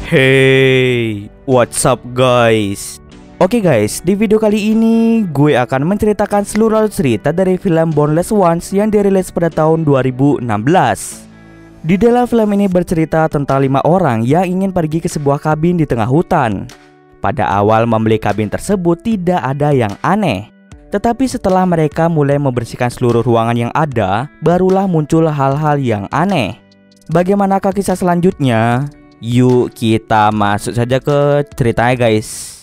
Hey, what's up guys? Oke guys, di video kali ini gue akan menceritakan seluruh cerita dari film Boneless Ones yang dirilis pada tahun 2016. Di dalam film ini bercerita tentang 5 orang yang ingin pergi ke sebuah kabin di tengah hutan. Pada awal membeli kabin tersebut tidak ada yang aneh. Tetapi setelah mereka mulai membersihkan seluruh ruangan yang ada, barulah muncul hal-hal yang aneh. Bagaimanakah kisah selanjutnya? Yuk kita masuk saja ke ceritanya guys.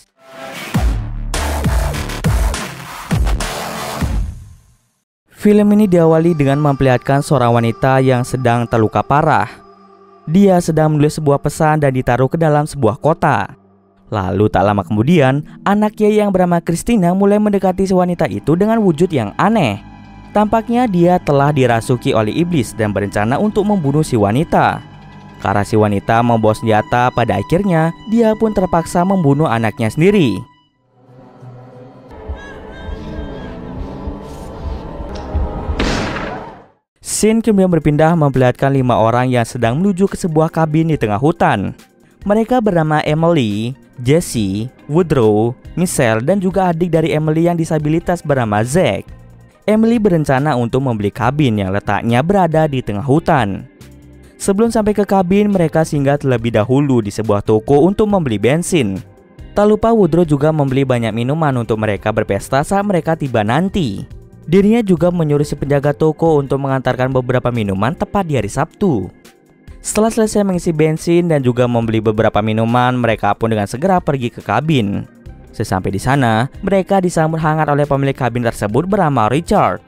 Film ini diawali dengan memperlihatkan seorang wanita yang sedang terluka parah. Dia sedang menulis sebuah pesan dan ditaruh ke dalam sebuah kota. Lalu tak lama kemudian, anaknya yang bernama Christina mulai mendekati si wanita itu dengan wujud yang aneh. Tampaknya dia telah dirasuki oleh iblis dan berencana untuk membunuh si wanita. Karena si wanita membawa senjata, pada akhirnya dia pun terpaksa membunuh anaknya sendiri. Scene kemudian berpindah memperlihatkan 5 orang yang sedang menuju ke sebuah kabin di tengah hutan. Mereka bernama Emily, Jesse, Woodrow, Michelle, dan juga adik dari Emily yang disabilitas bernama Zack. Emily berencana untuk membeli kabin yang letaknya berada di tengah hutan. Sebelum sampai ke kabin, mereka singgah terlebih dahulu di sebuah toko untuk membeli bensin. Tak lupa Woodrow juga membeli banyak minuman untuk mereka berpesta saat mereka tiba nanti. Dirinya juga menyuruh si penjaga toko untuk mengantarkan beberapa minuman tepat di hari Sabtu. Setelah selesai mengisi bensin dan juga membeli beberapa minuman, mereka pun dengan segera pergi ke kabin. Sesampai di sana, mereka disambut hangat oleh pemilik kabin tersebut bernama Richard.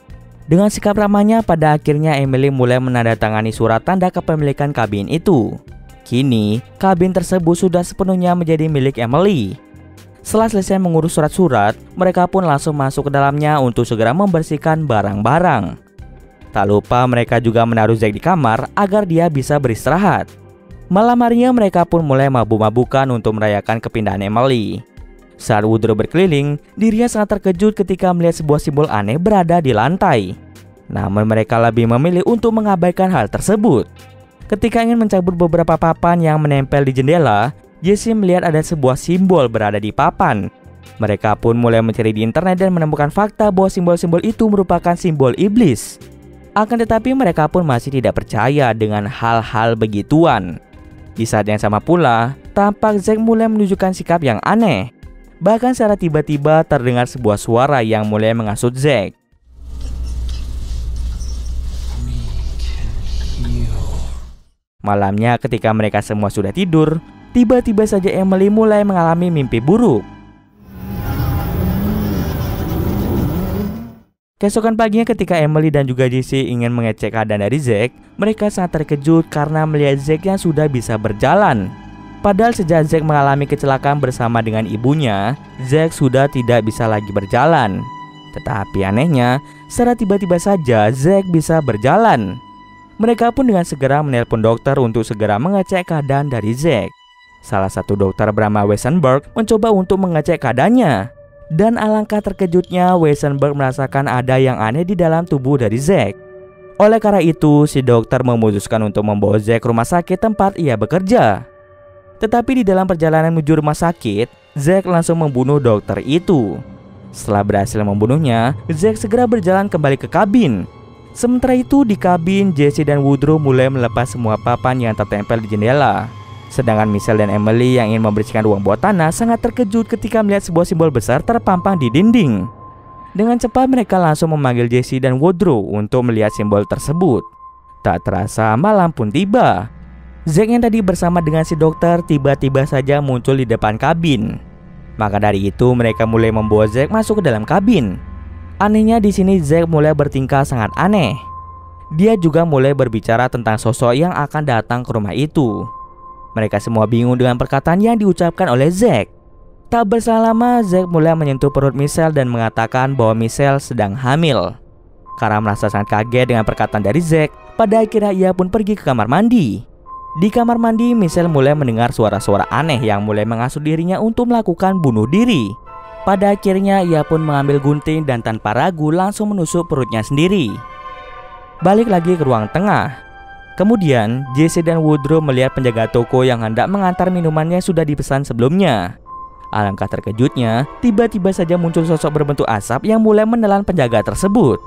Dengan sikap ramahnya, pada akhirnya Emily mulai menandatangani surat tanda kepemilikan kabin itu. Kini, kabin tersebut sudah sepenuhnya menjadi milik Emily. Setelah selesai mengurus surat-surat, mereka pun langsung masuk ke dalamnya untuk segera membersihkan barang-barang. Tak lupa mereka juga menaruh Zack di kamar agar dia bisa beristirahat. Malam harinya mereka pun mulai mabuk-mabukan untuk merayakan kepindahan Emily. Saat Woodrow berkeliling, dirinya sangat terkejut ketika melihat sebuah simbol aneh berada di lantai. Namun mereka lebih memilih untuk mengabaikan hal tersebut. Ketika ingin mencabut beberapa papan yang menempel di jendela, Jesse melihat ada sebuah simbol berada di papan. Mereka pun mulai mencari di internet dan menemukan fakta bahwa simbol-simbol itu merupakan simbol iblis. Akan tetapi mereka pun masih tidak percaya dengan hal-hal begituan. Di saat yang sama pula, tampak Zack mulai menunjukkan sikap yang aneh. Bahkan secara tiba-tiba terdengar sebuah suara yang mulai menghasut Zack. Malamnya ketika mereka semua sudah tidur, tiba-tiba saja Emily mulai mengalami mimpi buruk. Keesokan paginya ketika Emily dan juga Jesse ingin mengecek keadaan dari Zack, mereka sangat terkejut karena melihat Zack yang sudah bisa berjalan. Padahal sejak Zack mengalami kecelakaan bersama dengan ibunya, Zack sudah tidak bisa lagi berjalan. Tetapi anehnya, secara tiba-tiba saja Zack bisa berjalan. Mereka pun dengan segera menelpon dokter untuk segera mengecek keadaan dari Zack. Salah satu dokter bernama Wesenberg mencoba untuk mengecek keadaannya. Dan alangkah terkejutnya, Wesenberg merasakan ada yang aneh di dalam tubuh dari Zack. Oleh karena itu, si dokter memutuskan untuk membawa Zack ke rumah sakit tempat ia bekerja. Tetapi di dalam perjalanan menuju rumah sakit, Zack langsung membunuh dokter itu. Setelah berhasil membunuhnya, Zack segera berjalan kembali ke kabin. Sementara itu di kabin, Jesse dan Woodrow mulai melepas semua papan yang tertempel di jendela. Sedangkan Michelle dan Emily yang ingin membersihkan ruang bawah tanah sangat terkejut ketika melihat sebuah simbol besar terpampang di dinding. Dengan cepat mereka langsung memanggil Jesse dan Woodrow untuk melihat simbol tersebut. Tak terasa malam pun tiba. Zack yang tadi bersama dengan si dokter tiba-tiba saja muncul di depan kabin. Maka dari itu mereka mulai membawa Zack masuk ke dalam kabin. Anehnya di sini Zack mulai bertingkah sangat aneh. Dia juga mulai berbicara tentang sosok yang akan datang ke rumah itu. Mereka semua bingung dengan perkataan yang diucapkan oleh Zack. Tak berselang lama, Zack mulai menyentuh perut Michelle dan mengatakan bahwa Michelle sedang hamil. Karena merasa sangat kaget dengan perkataan dari Zack, pada akhirnya ia pun pergi ke kamar mandi. Di kamar mandi, Michelle mulai mendengar suara-suara aneh yang mulai menghasut dirinya untuk melakukan bunuh diri. Pada akhirnya ia pun mengambil gunting dan tanpa ragu langsung menusuk perutnya sendiri. Balik lagi ke ruang tengah. Kemudian, Jesse dan Woodrow melihat penjaga toko yang hendak mengantar minumannya sudah dipesan sebelumnya. Alangkah terkejutnya, tiba-tiba saja muncul sosok berbentuk asap yang mulai menelan penjaga tersebut.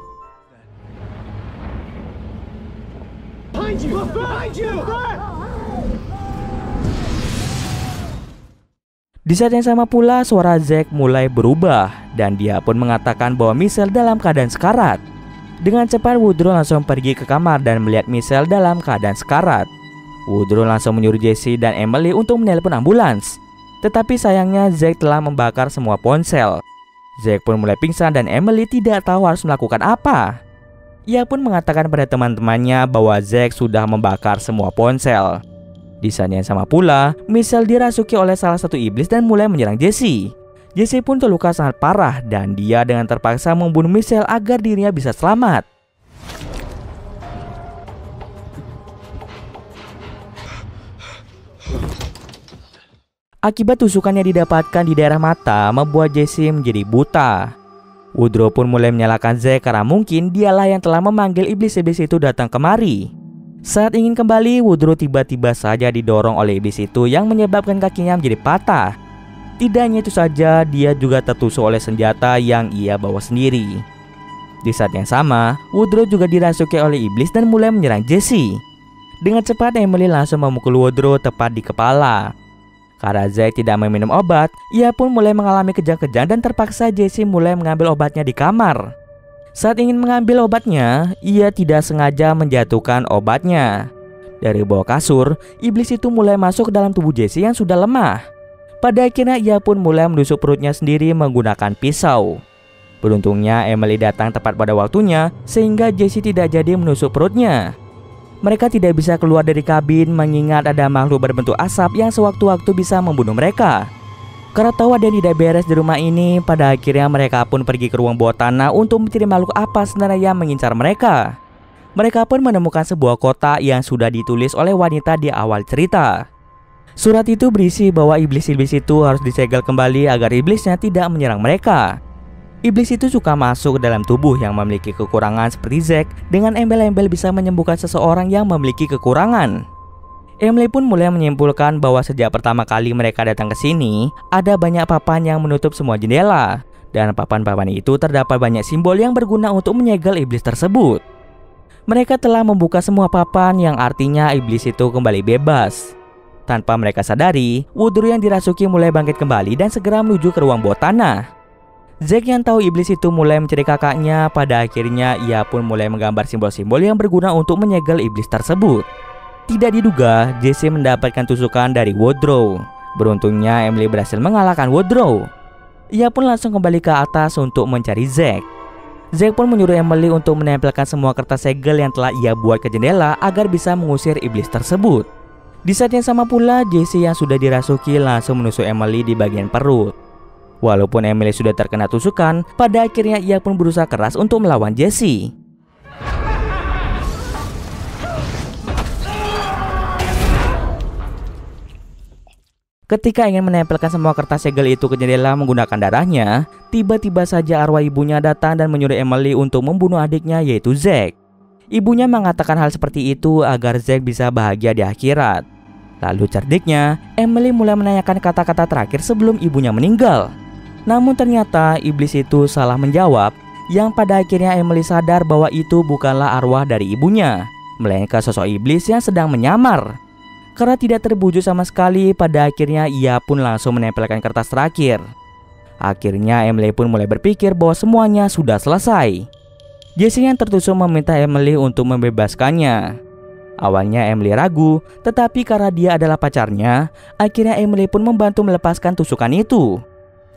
Di saat yang sama pula, suara Zack mulai berubah dan dia pun mengatakan bahwa Michelle dalam keadaan sekarat. Dengan cepat, Woodrow langsung pergi ke kamar dan melihat Michelle dalam keadaan sekarat. Woodrow langsung menyuruh Jesse dan Emily untuk menelpon ambulans. Tetapi sayangnya Zack telah membakar semua ponsel. Zack pun mulai pingsan dan Emily tidak tahu harus melakukan apa. Ia pun mengatakan pada teman-temannya bahwa Zack sudah membakar semua ponsel. Di saat yang sama pula, Michelle dirasuki oleh salah satu iblis dan mulai menyerang Jesse. Jesse pun terluka sangat parah dan dia dengan terpaksa membunuh Michelle agar dirinya bisa selamat. Akibat tusukan yang didapatkan di daerah mata membuat Jesse menjadi buta. Woodrow pun mulai menyalahkan Zack karena mungkin dialah yang telah memanggil iblis-iblis itu datang kemari. Saat ingin kembali, Woodrow tiba-tiba saja didorong oleh iblis itu yang menyebabkan kakinya menjadi patah. Tidak hanya itu saja, dia juga tertusuk oleh senjata yang ia bawa sendiri. Di saat yang sama, Woodrow juga dirasuki oleh iblis dan mulai menyerang Jesse. Dengan cepat, Emily langsung memukul Woodrow tepat di kepala. Karena Zack tidak meminum obat, ia pun mulai mengalami kejang-kejang dan terpaksa Jesse mulai mengambil obatnya di kamar. Saat ingin mengambil obatnya, ia tidak sengaja menjatuhkan obatnya. Dari bawah kasur, iblis itu mulai masuk ke dalam tubuh Jesse yang sudah lemah. Pada akhirnya ia pun mulai menusuk perutnya sendiri menggunakan pisau. Beruntungnya Emily datang tepat pada waktunya sehingga Jesse tidak jadi menusuk perutnya. Mereka tidak bisa keluar dari kabin mengingat ada makhluk berbentuk asap yang sewaktu-waktu bisa membunuh mereka. Karena tahu ada yang tidak beres di rumah ini, pada akhirnya mereka pun pergi ke ruang bawah tanah untuk mencari makhluk apa sebenarnya yang mengincar mereka. Mereka pun menemukan sebuah kotak yang sudah ditulis oleh wanita di awal cerita. Surat itu berisi bahwa iblis-iblis itu harus disegel kembali agar iblisnya tidak menyerang mereka. Iblis itu suka masuk ke dalam tubuh yang memiliki kekurangan seperti Zack. Dengan embel-embel bisa menyembuhkan seseorang yang memiliki kekurangan. Emily pun mulai menyimpulkan bahwa sejak pertama kali mereka datang ke sini, ada banyak papan yang menutup semua jendela. Dan papan-papan itu terdapat banyak simbol yang berguna untuk menyegel iblis tersebut. Mereka telah membuka semua papan yang artinya iblis itu kembali bebas. Tanpa mereka sadari, Woodrow yang dirasuki mulai bangkit kembali dan segera menuju ke ruang bawah tanah. Zack yang tahu iblis itu mulai mencari kakaknya, pada akhirnya ia pun mulai menggambar simbol-simbol yang berguna untuk menyegel iblis tersebut. Tidak diduga, Jesse mendapatkan tusukan dari Woodrow. Beruntungnya Emily berhasil mengalahkan Woodrow. Ia pun langsung kembali ke atas untuk mencari Zack. Zack pun menyuruh Emily untuk menempelkan semua kertas segel yang telah ia buat ke jendela agar bisa mengusir iblis tersebut. Di saat yang sama pula, Jesse yang sudah dirasuki langsung menusuk Emily di bagian perut. Walaupun Emily sudah terkena tusukan, pada akhirnya ia pun berusaha keras untuk melawan Jesse. Ketika ingin menempelkan semua kertas segel itu ke jendela menggunakan darahnya, tiba-tiba saja arwah ibunya datang dan menyuruh Emily untuk membunuh adiknya yaitu Zack. Ibunya mengatakan hal seperti itu agar Zack bisa bahagia di akhirat. Lalu cerdiknya, Emily mulai menanyakan kata-kata terakhir sebelum ibunya meninggal. Namun ternyata iblis itu salah menjawab, yang pada akhirnya Emily sadar bahwa itu bukanlah arwah dari ibunya, melainkan sosok iblis yang sedang menyamar. Karena tidak terwujud sama sekali, pada akhirnya ia pun langsung menempelkan kertas terakhir. Akhirnya Emily pun mulai berpikir bahwa semuanya sudah selesai. Jesse yang tertusuk meminta Emily untuk membebaskannya. Awalnya Emily ragu, tetapi karena dia adalah pacarnya, akhirnya Emily pun membantu melepaskan tusukan itu.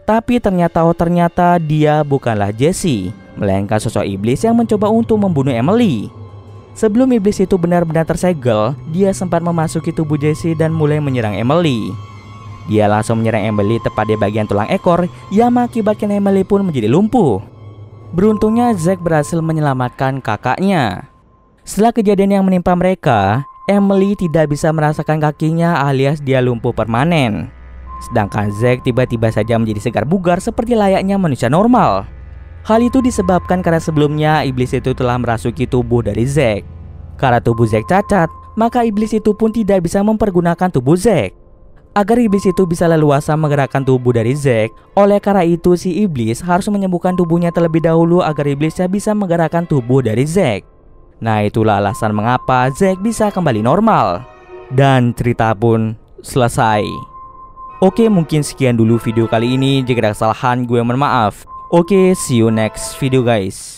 Tapi ternyata dia bukanlah Jesse, melainkan sosok iblis yang mencoba untuk membunuh Emily. Sebelum iblis itu benar-benar tersegel, dia sempat memasuki tubuh Jesse dan mulai menyerang Emily. Dia langsung menyerang Emily tepat di bagian tulang ekor yang mengakibatkan Emily pun menjadi lumpuh. Beruntungnya Zack berhasil menyelamatkan kakaknya. Setelah kejadian yang menimpa mereka, Emily tidak bisa merasakan kakinya alias dia lumpuh permanen. Sedangkan Zack tiba-tiba saja menjadi segar bugar seperti layaknya manusia normal. Hal itu disebabkan karena sebelumnya iblis itu telah merasuki tubuh dari Zack. Karena tubuh Zack cacat, maka iblis itu pun tidak bisa mempergunakan tubuh Zack. Agar iblis itu bisa leluasa menggerakkan tubuh dari Zack, oleh karena itu si iblis harus menyembuhkan tubuhnya terlebih dahulu agar iblisnya bisa menggerakkan tubuh dari Zack. Nah, itulah alasan mengapa Zack bisa kembali normal. Dan cerita pun selesai. Oke, mungkin sekian dulu video kali ini. Jika ada kesalahan, gue mohon maaf. Oke, see you next video guys.